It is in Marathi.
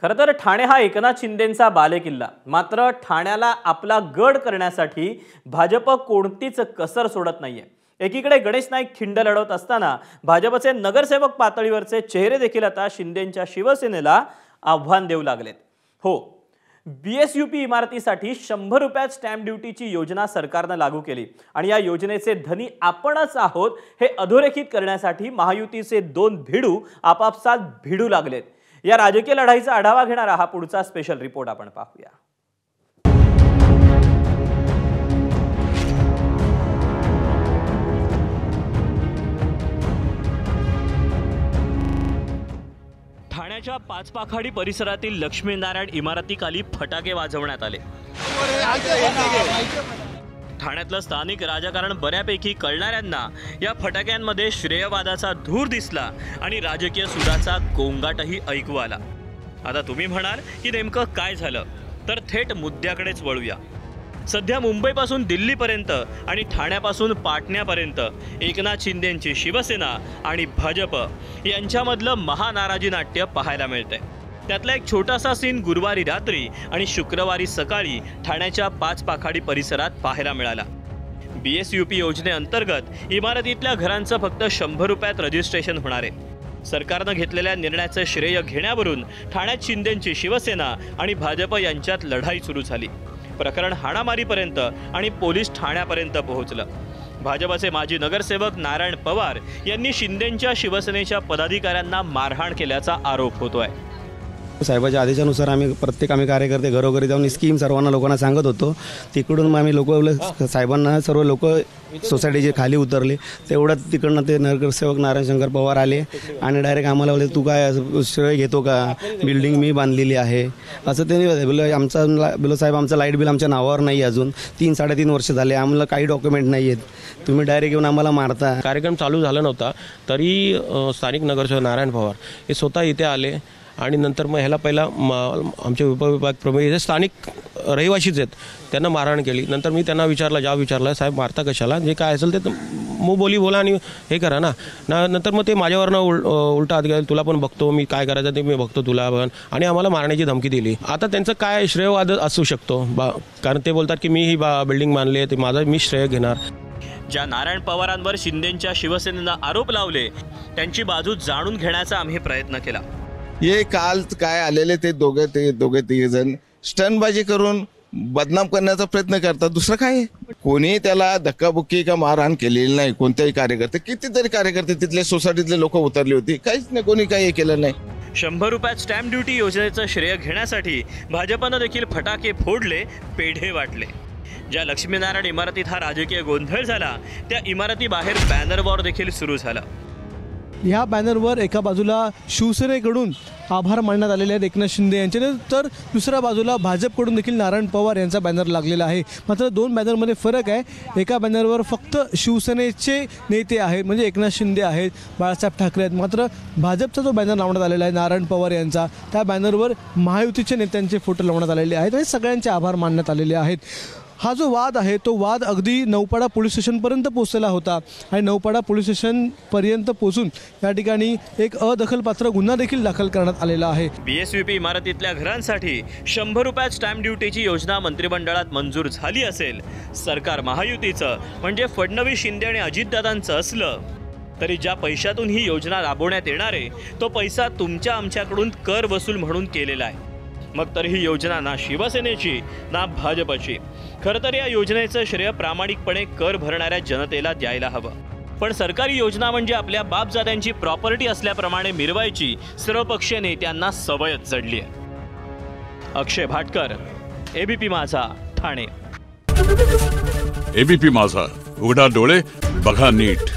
खरं तर ठाणे हा एकनाथ शिंदेंचा बालेकिल्ला. मात्र ठाण्याला आपला गड करण्यासाठी भाजप कोणतीच कसर सोडत नाहीये. एकीकडे गणेश नाईक खिंड लढवत असताना भाजपचे नगरसेवक पातळीवरचे चेहरे देखील आता शिंदेंच्या शिवसेनेला आव्हान देऊ लागलेत. हो, BSUP इमारतीसाठी 100 रुपयात स्टॅम्प ड्युटीची योजना सरकारने लागू केली आणि या योजनेचे धनी आपणच आहोत हे अधोरेखित करण्यासाठी महायुतीचे दोन भिडू आपापसात भिडू लागलेत. या राजकीय लढाईचा आढावा घेणारा हा पुढचा स्पेशल रिपोर्ट आपण पाहूया. ठाण्याच्या पाचपाखाडी परिसरातील लक्ष्मीनारायण इमारतीखाली फटाके वाजवण्यात आले. ठाण्यातलं स्थानिक राजकारण बऱ्यापैकी कळणाऱ्यांना या फटाक्यांमध्ये श्रेयवादाचा धूर दिसला आणि राजकीय सुराचा गोंगाटही ऐकू आला. आता तुम्ही म्हणाल की नेमकं काय झालं, तर थेट मुद्द्याकडेच वळूया. सध्या मुंबईपासून दिल्लीपर्यंत आणि ठाण्यापासून पाटण्यापर्यंत एकनाथ शिंदेंची शिवसेना आणि भाजप यांच्यामधलं महानाराजी नाट्य पाहायला मिळतंय. त्यातला एक छोटासा सीन गुरुवारी रात्री आणि शुक्रवारी सकाळी ठाण्याच्या पाचपाखाडी परिसरात पाहायला मिळाला. BSUP योजनेअंतर्गत इमारतीतल्या घरांचं फक्त 100 रुपयात रजिस्ट्रेशन होणार आहे. सरकारनं घेतलेल्या निर्णयाचं श्रेय घेण्यावरून ठाण्यात शिंदेंची शिवसेना आणि भाजप यांच्यात लढाई सुरू झाली. प्रकरण हाणामारीपर्यंत आणि पोलीस ठाण्यापर्यंत पोहोचलं. भाजपचे माजी नगरसेवक नारायण पवार यांनी शिंदेंच्या शिवसेनेच्या पदाधिकाऱ्यांना मारहाण केल्याचा आरोप होतोय. साहेबाच्या आदेशानुसार आम्ही कार्यकर्ते घरोघरी जाऊन स्कीम सर्वांना लोकांना सांगत होतो. तिकडून मग आम्ही लोक साहेबांना सर्व लोक सोसायटीचे खाली उतरले. तेवढ्यात तिकडनं ते नगरसेवक नारायण शंकर पवार आले आणि डायरेक्ट आम्हाला बोलले, तू काय श्रेय घेतो का, बिल्डिंग मी बांधलेली आहे असं त्यांनी बोललो. साहेब आमचं लाईट बिल आमच्या नावावर नाही, अजून 3-3.5 वर्ष झाले, आम्हाला काही डॉक्युमेंट नाही आहेत, तुम्ही डायरेक्ट येऊन आम्हाला मारता. कार्यक्रम चालू झाला नव्हता तरी स्थानिक नगरसेवक नारायण पवार हे स्वतः इथे आले आणि नंतर मग ह्याला पहिला आमचे उपविभाग प्रमुख हे स्थानिक रहिवाशीच आहेत, त्यांना मारहाण केली. नंतर मी त्यांना विचारलं साहेब मारता कशाला, जे काय असेल ते बोली बोला आणि हे करा ना. नंतर मग ते माझ्यावरनं उलटा हात गेला, तुला पण बघतो मी काय करायचं ते मी बघतो तुला पण, आणि आम्हाला मारण्याची धमकी दिली. आता त्यांचं काय श्रेयवाद असू शकतो कारण ते बोलतात की मी ही बिल्डिंग बांधली आहे, ते माझं मी श्रेय घेणार. ज्या नारायण पवारांवर शिंदेंच्या शिवसेनेनं आरोप लावले त्यांची बाजू जाणून घेण्याचा आम्ही प्रयत्न केला. हे काल काय आलेले ते दोघे तिघे जण स्टंटबाजी करून बदनाम करण्याचा प्रयत्न करतात. दुसरं काय, कोणी त्याला धक्काबुक्की का मारहाण केलेली नाही. कोणत्याही कार्यकर्ते, कितीतरी कार्यकर्ते तिथले सोसायटीतले लोक उतरले होते, काहीच नाही, कोणी काही केलं नाही. 100 रुपयात स्टॅम्प ड्युटी योजनेचं श्रेय घेण्यासाठी भाजपनं देखील फटाके फोडले, पेढे वाटले. ज्या लक्ष्मीनारायण इमारतीत हा राजकीय गोंधळ झाला त्या इमारतीबाहेर बॅनर वॉर देखील सुरू झाला. ह्या बॅनरवर एका बाजूला शिवसेनेकडून आभार मानण्यात आलेले आहेत एकनाथ शिंदे यांचे, तर दुसऱ्या बाजूला भाजपकडून देखील नारायण पवार यांचा बॅनर लागलेला आहे. मात्र दोन बॅनरमध्ये फरक आहे. एका बॅनरवर फक्त शिवसेनेचे नेते आहेत, म्हणजे एकनाथ शिंदे आहेत, बाळासाहेब ठाकरे आहेत. मात्र भाजपचा जो बॅनर लावण्यात आलेला आहे नारायण पवार यांचा, त्या बॅनरवर महायुतीच्या नेत्यांचे फोटो लावण्यात आलेले आहेत आणि सगळ्यांचे आभार मानण्यात आलेले आहेत. हा जो वाद आहे तो वाद अगदी नौपाडा पोलीस स्टेशनपर्यंत पोहोचलेला होता आणि नौपाडा पोलीस स्टेशनपर्यंत पोहोचून या ठिकाणी एक अदखलपात्र गुन्हा देखील दाखल करण्यात आलेला आहे. BSUP इमारतीतल्या घरांसाठी 100 रुपयात स्टॅम्प ड्युटीची योजना मंत्रिमंडळात मंजूर झाली असेल, सरकार महायुतीचं म्हणजे फडणवीस, शिंदे आणि अजितदादांचं असलं तरी ज्या पैशातून ही योजना राबवण्यात येणार आहे तो पैसा तुमच्या आमच्याकडून कर वसूल म्हणून केलेला आहे. मग तर ही योजना ना शिवसेनेची ना भाजपची. खरं तर या योजनेचं श्रेय प्रामाणिकपणे कर भरणाऱ्या जनतेला द्यायला हवं. पण सरकारी योजना म्हणजे आपल्या बापजाद्यांची प्रॉपर्टी असल्याप्रमाणे मिरवायची सर्वपक्षीय नेत्यांना सवयच जडली आहे. अक्षय भाटकर, ABP माझा, ठाणे. ABP माझा, उघडा डोळे बघा नीट.